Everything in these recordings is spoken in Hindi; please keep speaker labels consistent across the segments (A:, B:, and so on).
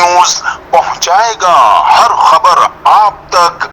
A: न्यूज पहुंचाएगा हर खबर आप तक।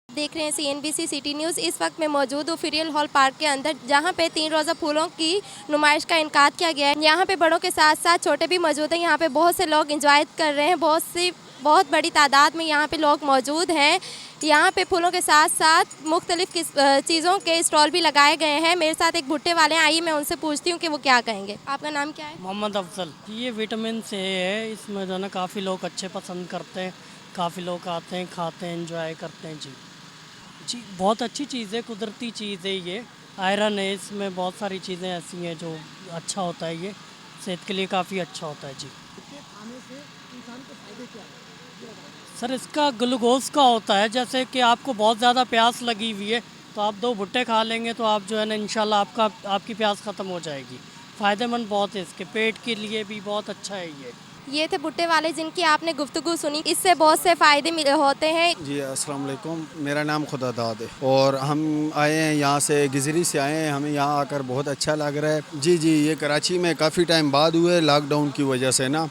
B: देख रहे हैं CNBC सिटी न्यूज़। इस वक्त मैं मौजूद हूँ फीरियल हॉल पार्क के अंदर, जहाँ पे 3 रोज़ा फूलों की नुमाइश का इनकाद किया गया है। यहाँ पे बड़ों के साथ साथ छोटे भी मौजूद हैं। यहाँ पे बहुत से लोग एंजॉय कर रहे हैं। बहुत बड़ी तादाद में यहाँ पे लोग मौजूद हैं। यहाँ पे फूलों के साथ साथ मुख्तलिफ चीज़ों के स्टॉल भी लगाए गए हैं। मेरे साथ एक भुट्टे वाले हैं, आइए मैं उनसे पूछती हूँ कि वो क्या कहेंगे। आपका नाम क्या है?
C: मोहम्मद अफजल। ये विटामिन से है, इसमें जो है ना काफ़ी लोग अच्छे पसंद करते हैं, काफ़ी लोग आते हैं, खाते हैं, एंजॉय करते हैं। जी बहुत अच्छी चीज़ है, कुदरती चीज़ है ये। आयरन है इसमें, बहुत सारी चीज़ें ऐसी हैं जो अच्छा होता है, ये सेहत के लिए काफ़ी अच्छा होता है। जी सर, इसका ग्लूकोज का होता है, जैसे कि आपको बहुत ज़्यादा प्यास लगी हुई है तो आप 2 भुट्टे खा लेंगे तो आप जो है ना इंशाल्लाह आपकी प्यास ख़त्म हो जाएगी। फ़ायदेमंद बहुत है, इसके पेट के लिए भी बहुत अच्छा है
B: ये थे भुट्टे वाले जिनकी आपने गुफ्तगू सुनी। इससे बहुत से फ़ायदे होते हैं।
D: जी अस्सलाम वालेकुम, मेरा नाम खुदादाद है और हम आए हैं यहाँ से, गिजरी से आए हैं। हमें यहाँ आकर बहुत अच्छा लग रहा है। जी ये कराची में काफ़ी टाइम बाद हुए लॉकडाउन की वजह से ना,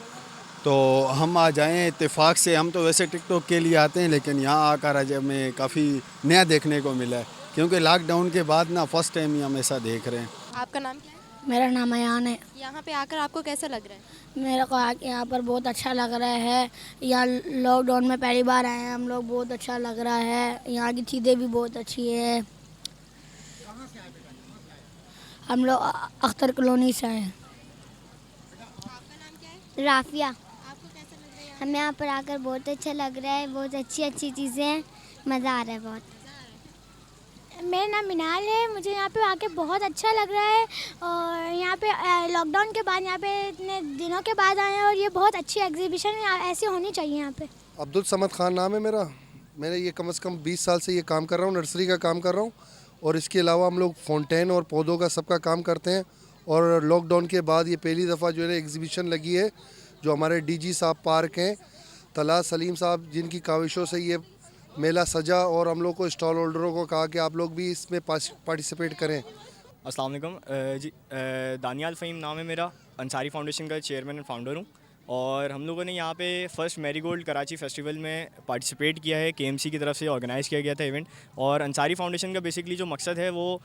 D: तो हम आ जाएँ इत्तेफाक से। हम तो वैसे टिकटॉक के लिए आते हैं, लेकिन यहाँ आकर आज हमें काफ़ी नया देखने को मिला है, क्योंकि लॉकडाउन के बाद ना फर्स्ट टाइम ही हम ऐसा देख रहे हैं।
B: आपका नाम क्या है?
E: मेरा नाम अयान है।
B: यहाँ पे आकर आपको कैसा लग रहा है?
E: मेरे को आके यहाँ पर बहुत अच्छा लग रहा है। यहाँ लॉकडाउन में पहली बार आए हैं हम लोग, बहुत अच्छा लग रहा है। यहाँ की चीज़ें भी बहुत अच्छी है। हम लोग अख्तर कॉलोनी से आए हैं।
B: आपका नाम क्या है?
F: राफिया।
B: आपको कैसा लग रहा है?
F: हमें यहाँ पर आकर बहुत अच्छा लग रहा है, बहुत अच्छी अच्छी चीज़ें हैं, मज़ा आ रहा है बहुत।
G: मेरा नाम मिनाल है, मुझे यहाँ पे आके बहुत अच्छा लग रहा है। और यहाँ पे लॉकडाउन के बाद यहाँ पे इतने दिनों के बाद आए हैं और ये बहुत अच्छी एग्जीबिशन ऐसी होनी चाहिए यहाँ पे।
H: अब्दुल समद खान नाम है मेरा। मैंने ये कम से कम 20 साल से ये काम कर रहा हूँ, नर्सरी का काम कर रहा हूँ। और इसके अलावा हम लोग फाउंटेन और पौधों का सबका काम करते हैं। और लॉकडाउन के बाद ये पहली दफ़ा जो है एग्जीबिशन लगी है, जो हमारे DG साहब पार्क हैं, तला सलीम साहब, जिनकी काविशों से ये मेला सजा। और हम लोग को स्टॉल होल्डरों को कहा कि आप लोग भी इसमें पार्टिसिपेट करें।
I: अस्सलाम वालेकुम जी, दानियाल फ़हीम नाम है मेरा। अंसारी फाउंडेशन का चेयरमैन एंड फाउंडर हूँ। और हम लोगों ने यहाँ पे फर्स्ट मैरीगोल्ड कराची फेस्टिवल में पार्टिसिपेट किया है। KMC की तरफ से ऑर्गेनाइज़ किया गया था इवेंट। और अंसारी फाउंडेशन का बेसिकली जो मकसद है वो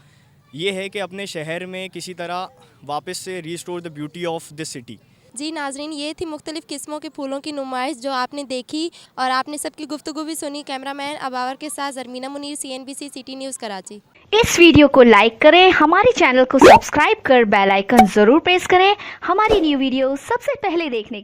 I: ये है कि अपने शहर में किसी तरह वापस से restore the beauty of this city.
B: जी नाजरीन, ये थी मुख्तलिफ़ किस्मों के फूलों की नुमाइश जो आपने देखी और आपने सबकी गुफ्तगू भी सुनी। कैमरामैन अबावर के साथ Zarmeena Munir, CNBC city news Karachi.
J: इस वीडियो को लाइक करें, हमारे चैनल को सब्सक्राइब कर बेल आइकन ज़रूर प्रेस करें हमारी न्यू वीडियो सबसे पहले देखने के लिए।